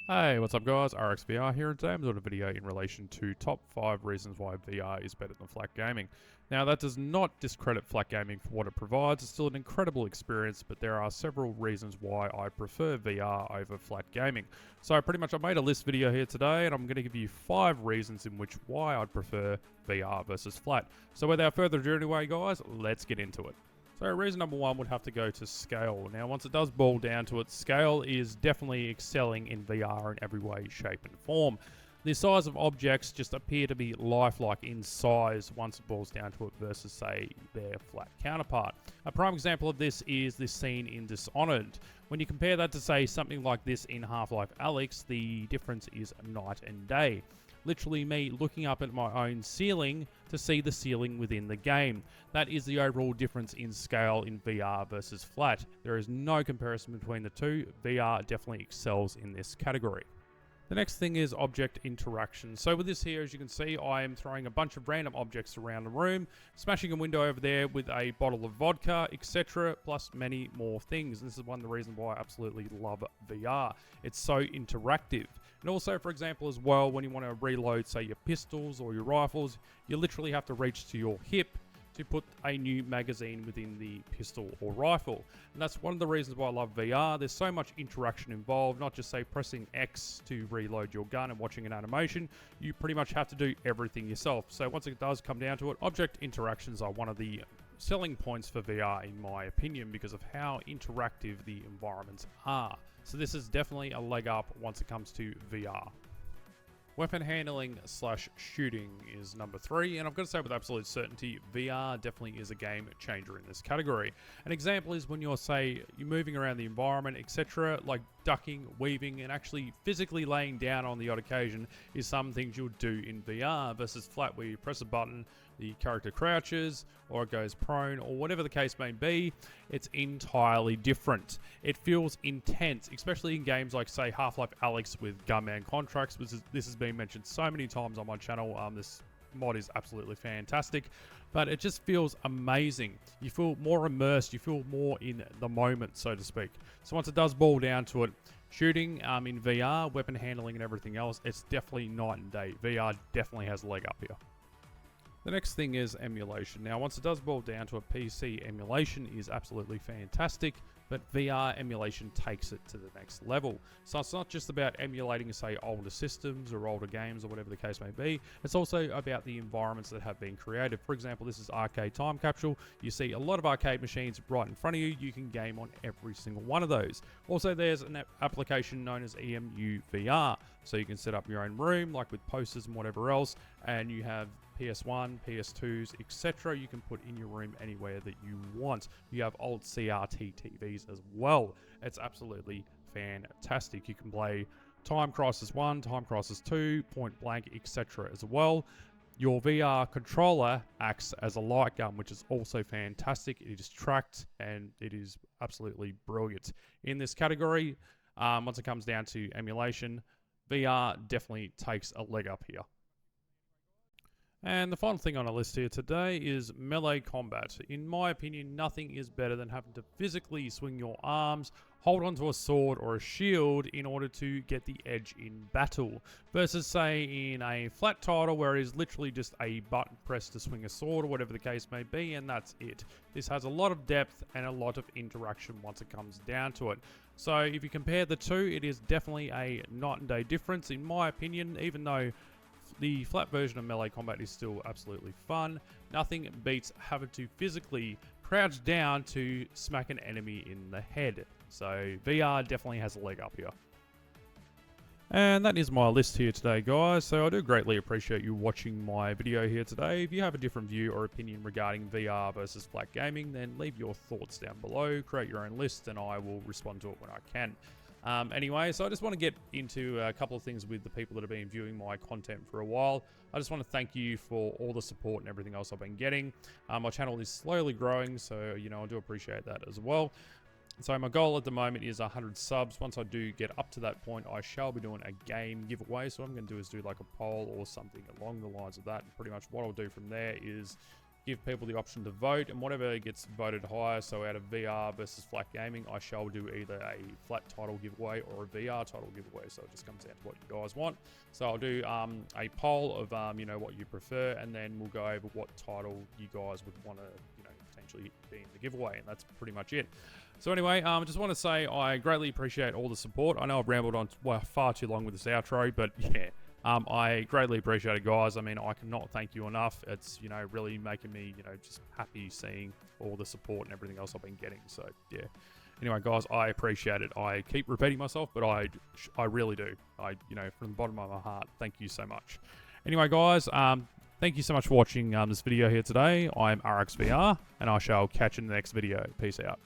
Hey, what's up guys? RXVR here, and today I'm doing a video in relation to top 5 reasons why VR is better than flat gaming. Now that does not discredit flat gaming for what it provides, it's still an incredible experience, but there are several reasons why I prefer VR over flat gaming. So pretty much I made a list video here today, and I'm going to give you 5 reasons in which why I'd prefer VR versus flat. So without further ado anyway guys, let's get into it. So reason number 1 would have to go to scale. Now once it does boil down to it, scale is definitely excelling in VR in every way, shape and form. The size of objects just appear to be lifelike in size once it boils down to it versus say their flat counterpart. A prime example of this is this scene in Dishonored. When you compare that to say something like this in Half-Life Alyx, the difference is night and day. Literally me looking up at my own ceiling to see the ceiling within the game. That is the overall difference in scale in VR versus flat. There is no comparison between the two. VR definitely excels in this category. The next thing is object interaction. So with this here, as you can see, I am throwing a bunch of random objects around the room, smashing a window over there with a bottle of vodka, etc., plus many more things. This is one of the reasons why I absolutely love VR. It's so interactive. And also, for example, as well, when you want to reload, say, your pistols or your rifles, you literally have to reach to your hip to put a new magazine within the pistol or rifle. And that's one of the reasons why I love VR. There's so much interaction involved, not just say pressing X to reload your gun and watching an animation. You pretty much have to do everything yourself. So once it does come down to it, object interactions are one of the selling points for VR in my opinion because of how interactive the environments are. So this is definitely a leg up once it comes to VR. Weapon handling / shooting is number 3, and I've got to say with absolute certainty, VR definitely is a game changer in this category. An example is when you're moving around the environment, etc., like ducking, weaving, and actually physically laying down on the odd occasion is some things you'll do in VR versus flat where you press a button, the character crouches, or it goes prone, or whatever the case may be. It's entirely different. It feels intense, especially in games like, say, Half-Life Alyx with gunman contracts. This has been mentioned so many times on my channel. This mod is absolutely fantastic, but it just feels amazing. You feel more immersed, you feel more in the moment, so to speak. So once it does boil down to it, shooting in VR, weapon handling and everything else, it's definitely night and day. VR definitely has a leg up here. The next thing is emulation. Now, once it does boil down to a PC, emulation is absolutely fantastic, but VR emulation takes it to the next level. So it's not just about emulating, say, older systems or older games or whatever the case may be. It's also about the environments that have been created. For example, this is Arcade Time Capsule. You see a lot of arcade machines right in front of you. You can game on every single one of those. Also, there's an application known as EMU VR. So you can set up your own room, like with posters and whatever else, and you have PS1, PS2s, etc. You can put in your room anywhere that you want. You have old CRT TVs as well. It's absolutely fantastic. You can play Time Crisis 1, Time Crisis 2, Point Blank, etc. as well. Your VR controller acts as a light gun, which is also fantastic. It is tracked and it is absolutely brilliant. In this category, once it comes down to emulation, VR definitely takes a leg up here. And the final thing on our list here today is melee combat. In my opinion, nothing is better than having to physically swing your arms, hold onto a sword or a shield in order to get the edge in battle. Versus, say, in a flat title where it is literally just a button press to swing a sword or whatever the case may be, and that's it. This has a lot of depth and a lot of interaction once it comes down to it. So if you compare the two, it is definitely a night and day difference in my opinion, even though the flat version of melee combat is still absolutely fun. Nothing beats having to physically crouch down to smack an enemy in the head. So VR definitely has a leg up here. And that is my list here today, guys. So I do greatly appreciate you watching my video here today. If you have a different view or opinion regarding VR versus flat gaming, then leave your thoughts down below. Create your own list and I will respond to it when I can. Anyway, so I just want to get into a couple of things with the people that have been viewing my content for a while. I just want to thank you for all the support and everything else I've been getting. My channel is slowly growing, so, I do appreciate that as well. So my goal at the moment is 100 subs. Once I do get up to that point, I shall be doing a game giveaway. So what I'm going to do is do like a poll or something along the lines of that. And pretty much what I'll do from there is give people the option to vote, and whatever gets voted higher, so out of VR versus flat gaming, I shall do either a flat title giveaway or a VR title giveaway. So it just comes down to what you guys want. So I'll do a poll of what you prefer, and then we'll go over what title you guys would want to potentially be in the giveaway, and that's pretty much it. So anyway, just want to say I greatly appreciate all the support. I know I've rambled on far too long with this outro, but yeah. I greatly appreciate it, guys. I mean, I cannot thank you enough. It's, really making me, just happy seeing all the support and everything else I've been getting. So, yeah. Anyway, guys, I appreciate it. I keep repeating myself, but I really do. From the bottom of my heart, thank you so much. Anyway, guys, thank you so much for watching this video here today. I'm RXVR, and I shall catch you in the next video. Peace out.